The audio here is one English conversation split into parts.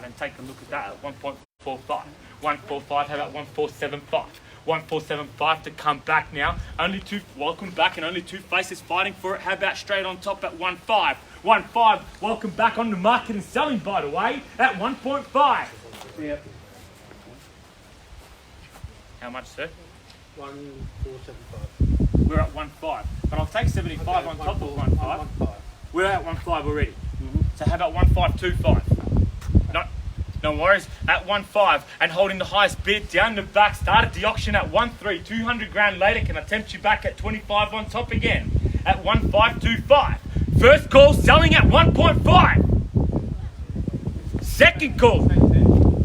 and take a look at that at 1.45. 145, how about 1475? 1475 to come back now. Only two, welcome back, and only two faces fighting for it. How about straight on top at 15? 15, welcome back on the market and selling, by the way, at 1.5. Yep. How much, sir? 1475. We're at 1.5, but I'll take 75 on top of 1.5. We're at 1.5 already. So how about 1.525? No worries. At 1.5 and holding the highest bid down the back. Started the auction at 1.3. 200 grand later, can I tempt you back at 25 on top again? At 1.525. First call selling at 1.5. Second call.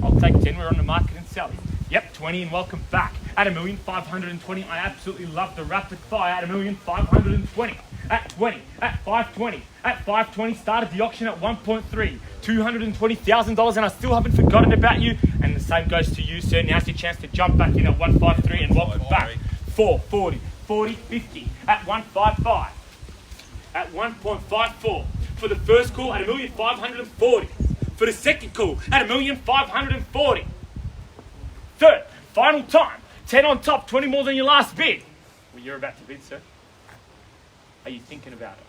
I'll take 10. We're on the market and selling. Yep, 20 and welcome back. At 1,520. I absolutely love the rapid fire at 1,520. At 20, at 520, at 520, started the auction at 1.3, $220,000, and I still haven't forgotten about you. And the same goes to you, sir. Now's your chance to jump back in at 153 and welcome back. 440, 40, 50, at 155, at 1.54 for the first call at 1,540. For the second call at 1,540. Third, final time, 10 on top, 20 more than your last bid. Well, you're about to bid, sir. Are you thinking about it?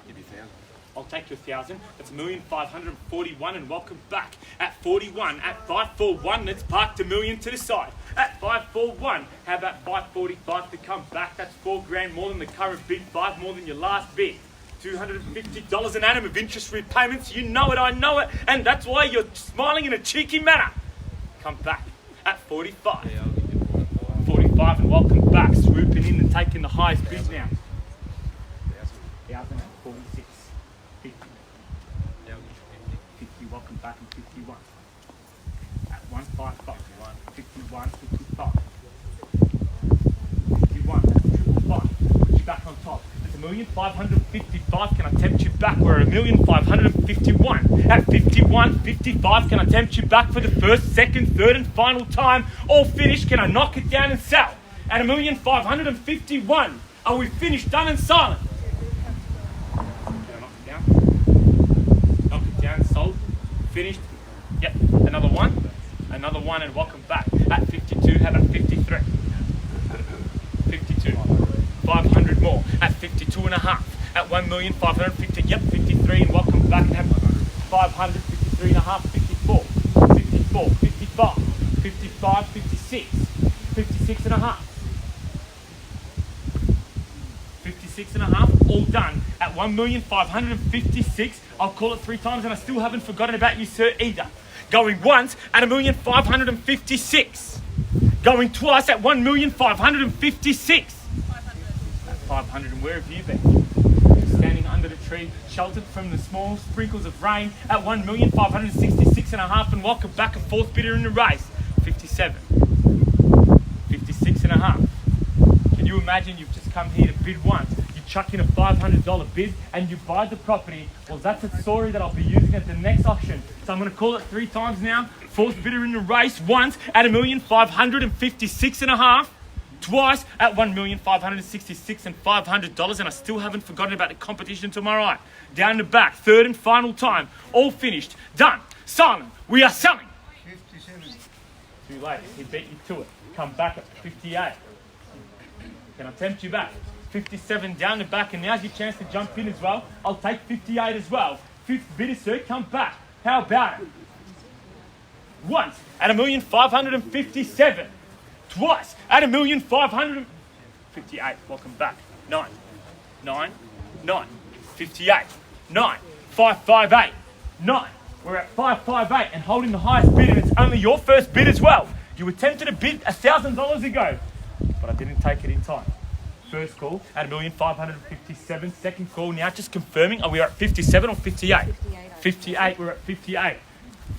Give you 1,000. I'll take your 1,000. That's 1,541 and welcome back. At 41, at 541, let's park the million to the side. At 541, how about 545 to come back? That's 4 grand more than the current bid, 5 more than your last bid. $250 an annum of interest repayments. You know it, I know it, and that's why you're smiling in a cheeky manner. Come back at 45. 45 and welcome back. Swooping in and taking the highest bid now. 1,046, 50, 50, welcome back in 51, at 155, 51, 55, 51, that's 555, put you back on top, that's 1,555, can I tempt you back, we're at 1,551, at 51, 55, can I tempt you back for the first, second, third and final time, all finished, can I knock it down and sell, at 1,551, are we finished, done and silent? Sold, finished, yep, another one, and welcome back. At 52, how about 53? 52, 500 more. At 52 and a half, at 1,550, yep, 53, and welcome back. And have 500, 53 and a half, 54, 54, 55, 55, 56, 56 and a half. 56 and a half, all done at 1,556. I'll call it 3 times and I still haven't forgotten about you, sir, either. Going once at 1,556. Going twice at 1,556. 500, and where have you been? Standing under the tree, sheltered from the small sprinkles of rain at 1,566 and a half, and welcome back, a fourth bidder in the race. 57. 56 and a half. Can you imagine you've just come here to bid once? Chuck in a $500 bid and you buy the property. Well, that's a story that I'll be using at the next auction. So I'm going to call it 3 times now. Fourth bidder in the race, once at 1,556 and a half, twice at 1,566 and $500, and I still haven't forgotten about the competition tomorrow night. Down the back, third and final time, all finished, done, silent. We are selling. 57. Too late. He beat you to it. Come back at 58. Can I tempt you back? 57 down the back, and now's your chance to jump in as well. I'll take 58 as well. Fifth bidder, sir, come back. How about it? Once at 1,557. Twice at 1,558. Welcome back. 9, 9, 9, 58, 9, 558, 9. We're at 558 and holding the highest bid, and it's only your first bid as well. You attempted to bid $1,000 ago, but I didn't take it in time. First call at 1,557. Second call now, just confirming. Are we at 57 or 58? 58. We're at 58.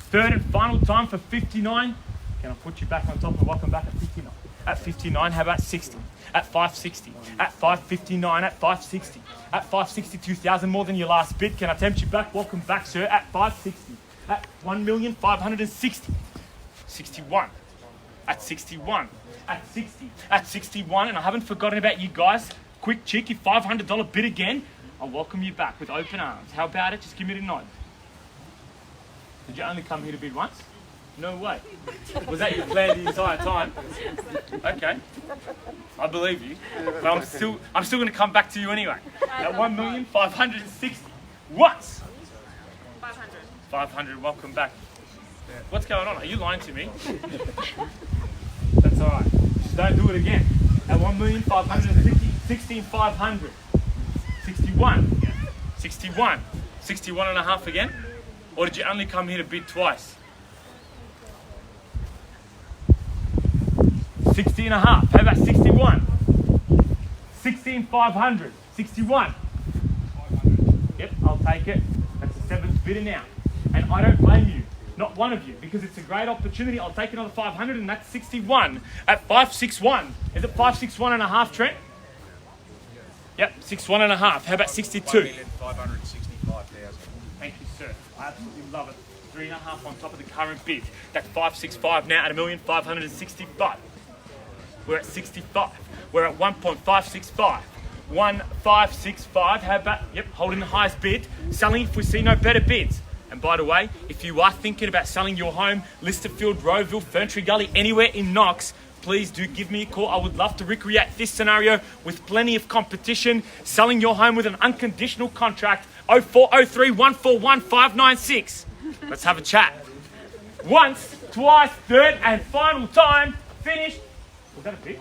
Third and final time for 59. Can I put you back on top and welcome back at 59? At 59, how about 60? At 560. At 559. At 560. At 560, 2,000 more than your last bid. Can I tempt you back? Welcome back, sir. At 560. At 1,560. 61. At 61. At 60, at 61, and I haven't forgotten about you guys. Quick cheeky $500 bid again. I'll welcome you back with open arms. How about it? Just give me the nod. Did you only come here to bid once? No way. Was that your plan the entire time? Okay. I believe you. But I'm still going to come back to you anyway. At 1,560,000. Once. 500. 500. Welcome back. What's going on? Are you lying to me? That's all right. Just don't do it again. At 1,560,500. 61. 61. 61 and a half again? Or did you only come here to bid twice? 60 and a half. How about 61? 16,500. 61. 500. Yep, I'll take it. That's the seventh bidder now. And I don't blame you. Not one of you, because it's a great opportunity. I'll take another 500, and that's 61 at 561. Is it 561 and a half, Trent? Yep, 61 and a half. How about 62? 1,565,000. Thank you, sir. I absolutely love it. 3.5 on top of the current bid. That's 565 now at 1,565,000. We're at 65. We're at 1.565. 1,565. How about, yep, holding the highest bid. Selling if we see no better bids. And by the way, if you are thinking about selling your home, Lysterfield, Rowville, Ferntree, Gully, anywhere in Knox, please do give me a call. I would love to recreate this scenario with plenty of competition. Selling your home with an unconditional contract. 0403 141 596. Let's have a chat. Once, twice, third and final time. Finished. Was that a bit?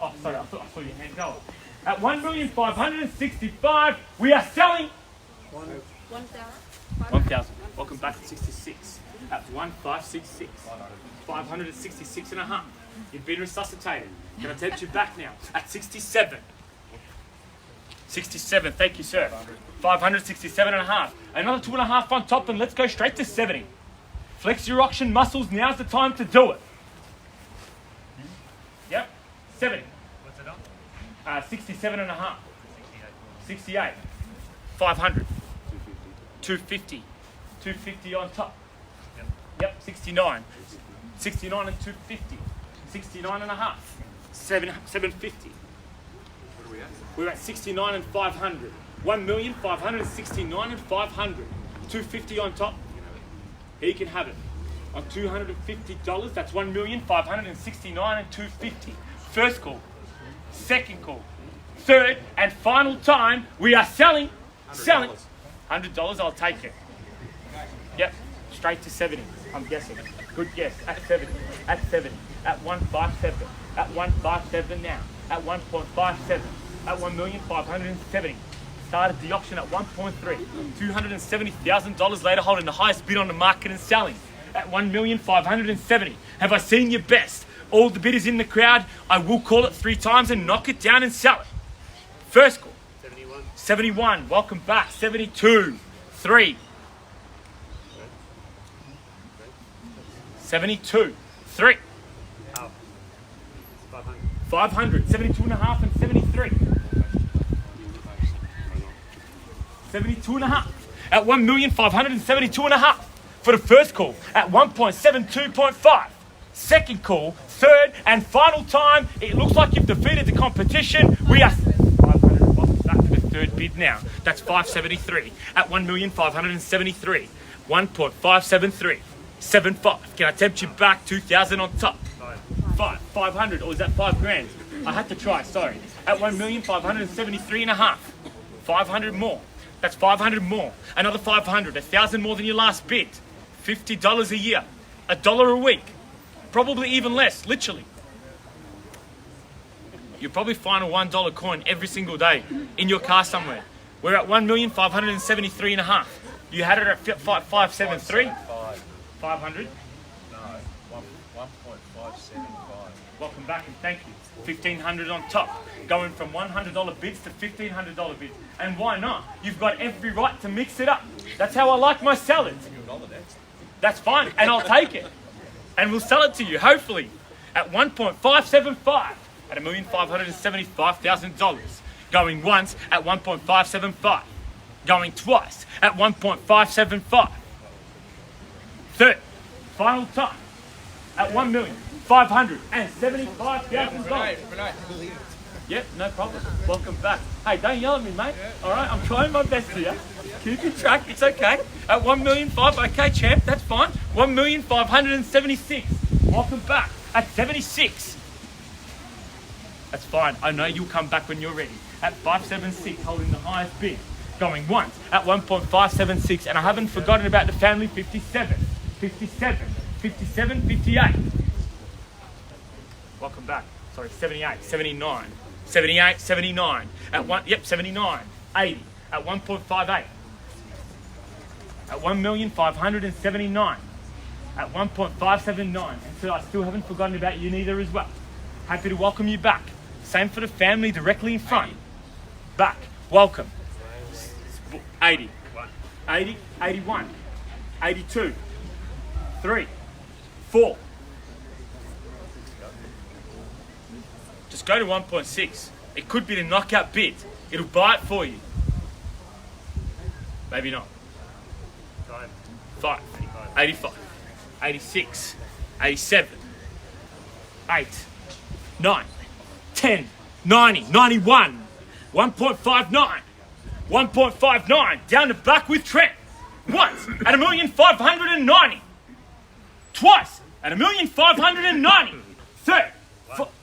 Oh, sorry, I saw your hand go up. At 1,565,000, we are selling 1,000. Welcome back to 66. At 1,566. 566 and a half. You've been resuscitated. Can I tempt you back now? At 67. 67, thank you, sir. 567 and a half. Another 2.5 on top, and let's go straight to 70. Flex your auction muscles. Now's the time to do it. Yep, 70. What's it up? 67 and a half. 68. 500. 250. 250 on top. Yep, 69. 69 and 250. 69 and a half. 750. What are we at? We're at 69 and 500. 1,569 and 500. 250 on top. He can have it. On $250, that's 1,569 and 250. First call. Second call. Third and final time, we are selling. Selling. $100, I'll take it. Yep, straight to 70, I'm guessing. Good guess, at 70, at 70, at 157, at 157 now, at 1.57, at 1,570. Started the auction at 1.3, $270,000 later, holding the highest bid on the market and selling at 1,570. Have I seen your best? All the bidders in the crowd, I will call it 3 times and knock it down and sell it. First call. 71. 71, welcome back. 72, 3. 72, 3. 500. 500, 72 and a half and 73. 72 and a half. At 1,572 and a half for the first call at 1.72.5. Second call, third and final time. It looks like you've defeated the competition. We are 500 off back for the third bid now. That's 573 at 1,573. 1.573. 75. Can I tempt you back 2,000 on top? 500, or is that 5 grand? I had to try, sorry. At 1,573 and a half. 500 more. That's 500 more. Another 500. 1,000 more than your last bid. $50 a year. $1 a week. Probably even less, literally. You'll probably find a $1 coin every single day in your car somewhere. We're at 1,573 and a half. You had it at 573. 500. No, 1.575. Welcome back and thank you. 1,500 on top. Going from $100 bids to $1,500 bids. And why not? You've got every right to mix it up. That's how I like my salads. That's fine, and I'll take it. And we'll sell it to you, hopefully, at 1.575 at $1,575,000. Going once at 1.575. Going twice at 1.575. Third, final time at $1,575,000. Yep, no problem. Welcome back. Hey, don't yell at me, mate. All right, I'm trying my best here. Keep your track. It's okay. At 1,000,005, okay, champ. That's fine. 1,576. Welcome back. At 76. That's fine. I know you'll come back when you're ready. At 576, holding the highest bid. Going once at 1.576, and I haven't forgotten about the family 57, 57, 57, 58. Welcome back. Sorry, 78, 79, 78, 79. At 79, 80. At 1.58. At 1,579. At 1.579. And so I still haven't forgotten about you neither as well. Happy to welcome you back. Same for the family directly in front. Back. Welcome. 80. 80, 81. 82. 3. 4. Just go to 1.6. It could be the knockout bid. It'll buy it for you. Maybe not. 5. 85. 86. 87. 8. 9. 10. 90. 91. 1.59. 1.59. Down the back with Trent. Once at 1,590. Twice at 1,590. Third.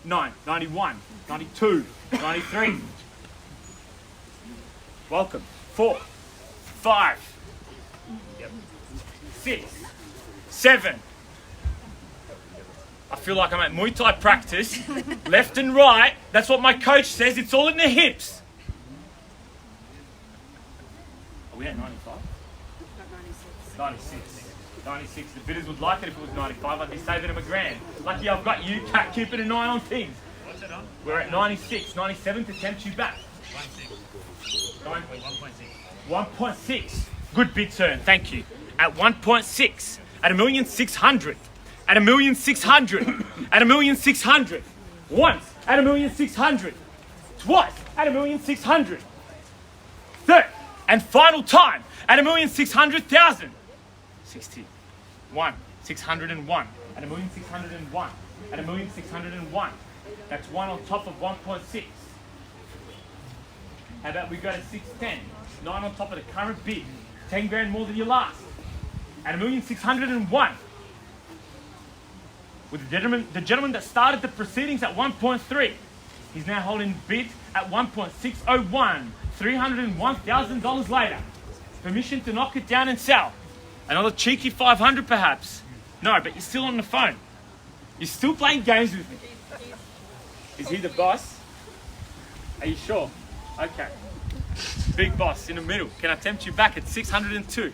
9. 91. 92. 93. Welcome. 4. 5. 6. 7. I feel like I'm at Muay Thai practice. Left and right. That's what my coach says. It's all in the hips. Are we at 95? 96. 96. The bidders would like it if it was 95. I'd be saving them $1,000. Lucky I've got you, Cat, keeping an eye on things. What's it on? We're at 96, 97 to tempt you back. 1.6. Good bid turn, thank you. At 1.6, at 1,600,000. At 1,600,000. At 1,600,000. Once at 1,600,000. Twice at 1,600,000. Third and final time at 1,600,000. 61. 601. At 1,601. At 1,601. That's one on top of 1.6. How about we go to 610? 9 on top of the current bid. 10 grand more than your last. At 1,601. With the gentleman that started the proceedings at 1.3. He's now holding bid at 1.601. $301,000 later. Permission to knock it down and sell. Another cheeky 500 perhaps. No, but you're still on the phone. You're still playing games with me. Is he the boss? Are you sure? Okay. Big boss in the middle. Can I tempt you back at 602?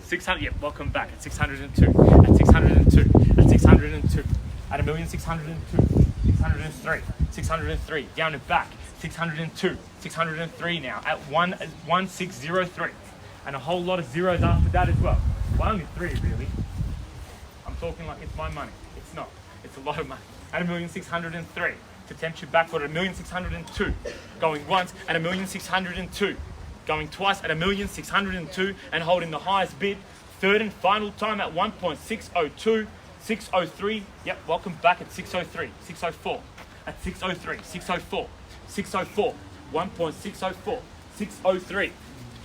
600, yep, welcome back at 602, at 602, at 602, at 1,602, 603, 603, down and back, 602, 603 now, at 1,603, and a whole lot of zeros after that as well. Well, only 3 really. I'm talking like it's my money. It's not. It's a lot of money. At 1,603, to tempt you backward at 1,602, going once at 1,602. Going twice at 1,602 and holding the highest bid. Third and final time at 1.602, 603. Yep, welcome back at 603, 604, at 603, 604, 604, 1.604, 603.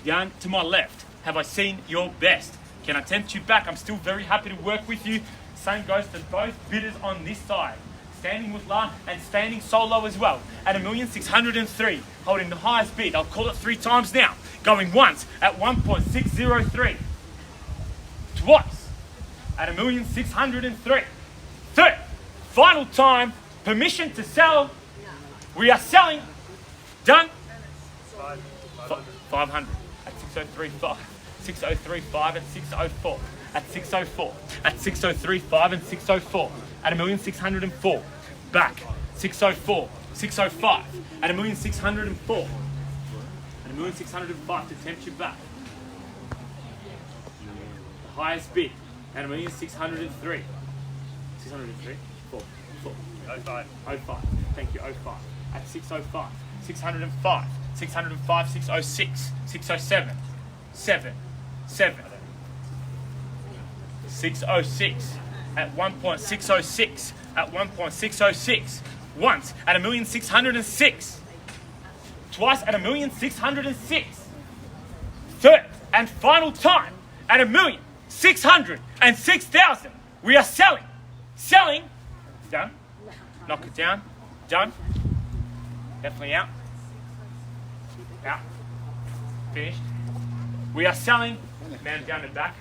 Down to my left. Have I seen your best? Can I tempt you back? I'm still very happy to work with you. Same goes to both bidders on this side. Standing with La and standing solo as well at 1,603, holding the highest bid. I'll call it 3 times now. Going once at 1.603. Twice at 1,603. Third, final time, permission to sell. We are selling. Done. 500 at 603.5, 603.5 and 604. At 604, at 603.5 and 604, at 1,604, back, 604, 605, at 1,604, at 1,605 to tempt you back. The highest bid, at 1,603, 603, 4, 05, thank you, 05, at 605, 605, 605, 606, 607, 7, 606, at 1.606. At 1.606. Once at 1,606,000. Twice at 1,606,000. Third and final time at 1,606,000. We are selling. Selling. Done. Knock it down. Done. Definitely out. Out. Finished. We are selling. Man down and back.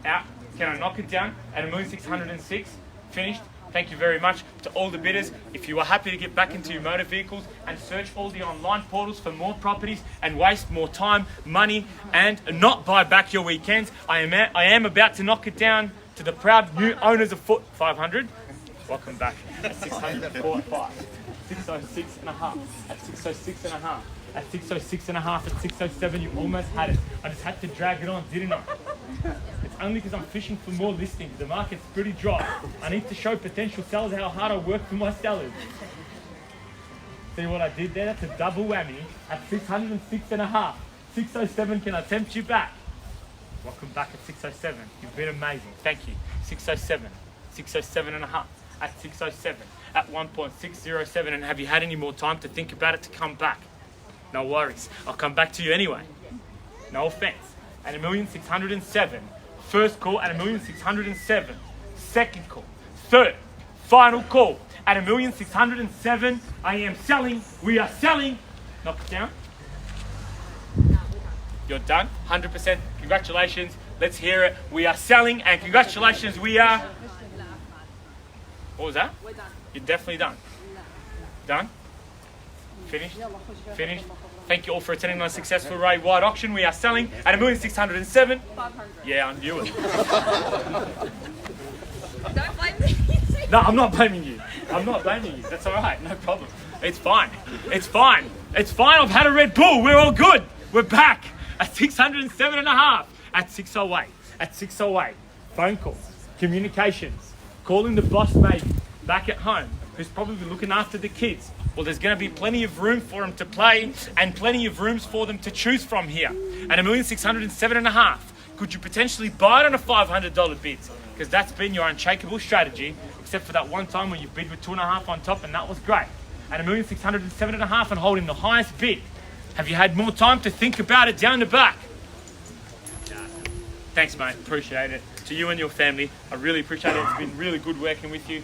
Out. Can I knock it down at 1,606,000? Finished. Thank you very much to all the bidders. If you are happy to get back into your motor vehicles and search all the online portals for more properties and waste more time, money, and not buy back your weekends, I am about to knock it down to the proud new owners of Foot 500. Welcome back at 604.5, 606 and a half, at 606 and a half, at 606 and a half, at 607. You almost had it. I just had to drag it on, didn't I? It's only because I'm fishing for more listings. The market's pretty dry. I need to show potential sellers how hard I work for my sellers. See what I did there? That's a double whammy at 606 and a half. 607, can I tempt you back? Welcome back at 607. You've been amazing. Thank you. 607, 607 and a half, at 607, at 1.607. And have you had any more time to think about it to come back? No worries. I'll come back to you anyway. No offense. At 1,607,000. First call at 1,607,000. Second call. Third. Final call at 1,607,000. I am selling. We are selling. Knock it down. You're done. 100%. Congratulations. Let's hear it. We are selling, and congratulations. We are. What was that? We're done. You're definitely done. Done. Finished. Finished. Thank you all for attending our successful Ray White auction. We are selling at 1,607,000. 500. Yeah, I knew it. Don't blame me. No, I'm not blaming you. I'm not blaming you. That's all right. No problem. It's fine. It's fine. It's fine. I've had a Red Bull. We're all good. We're back at 607 and a half. At 608. At 608. Phone calls. Communications. Calling the boss maybe back at home, who's probably looking after the kids. Well, there's going to be plenty of room for them to play and plenty of rooms for them to choose from here. At 1,607,000 and a half, could you potentially buy it on a $500 bid? Because that's been your unshakable strategy, except for that one time when you bid with 2.5 on top, and that was great. At 1,607,000 and a half and holding the highest bid, have you had more time to think about it down the back? Thanks, mate. Appreciate it. To you and your family, I really appreciate it. It's been really good working with you.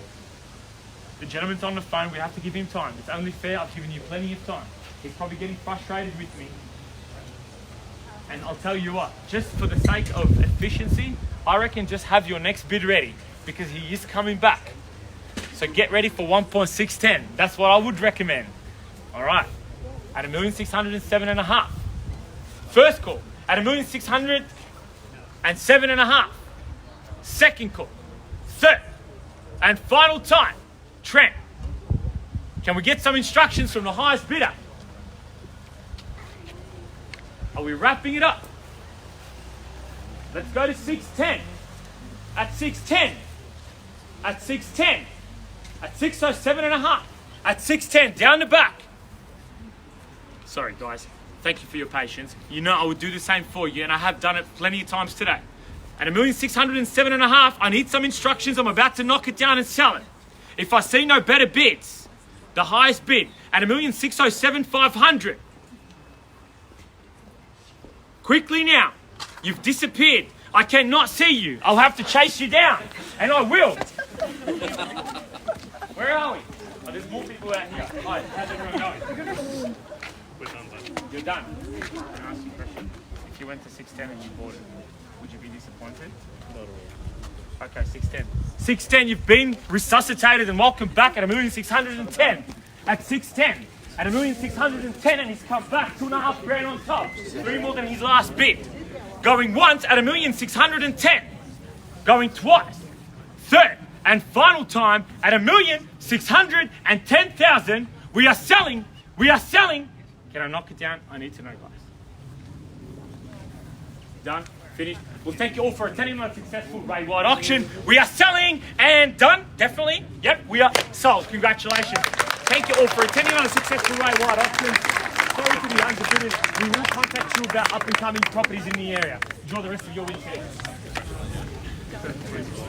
The gentleman's on the phone. We have to give him time. It's only fair. I've given you plenty of time. He's probably getting frustrated with me. And I'll tell you what, just for the sake of efficiency, I reckon just have your next bid ready because he is coming back. So get ready for 1.610. That's what I would recommend. All right. At 1,607,000 and a half. First call at 1,607,000 and a half. Second call. Third and final time. Trent, can we get some instructions from the highest bidder? Are we wrapping it up? Let's go to 610. At 610. At 610. At 607 and a half. At 610. Down the back. Sorry, guys. Thank you for your patience. You know I would do the same for you, and I have done it plenty of times today. At 1,607,000 and a half, I need some instructions. I'm about to knock it down and sell it. If I see no better bids, the highest bid at 1,607,500. Quickly now, you've disappeared. I cannot see you. I'll have to chase you down, and I will. Where are we? Oh, there's more people out here. Hi, how's everyone going? We're done, bud. You're done. Can I ask you a question? If you went to 610 and you bought it, would you be disappointed? Not at all. Okay, 610. 610, you've been resuscitated and welcome back at 1,610. At 610. At 1,610 and he's come back. 2.5 grand on top. 3 more than his last bid. Going once at 1,610. Going twice. Third and final time at 1,610,000. We are selling. We are selling. Can I knock it down? I need to know, guys. Done? Finished? Well, thank you all for attending my successful Ray White auction. We are selling and done. Definitely. Yep, we are sold. Congratulations. Thank you all for attending on a successful Ray White auction. Sorry to the underbidders. We will contact you about up and coming properties in the area. Enjoy the rest of your weekend. 15%.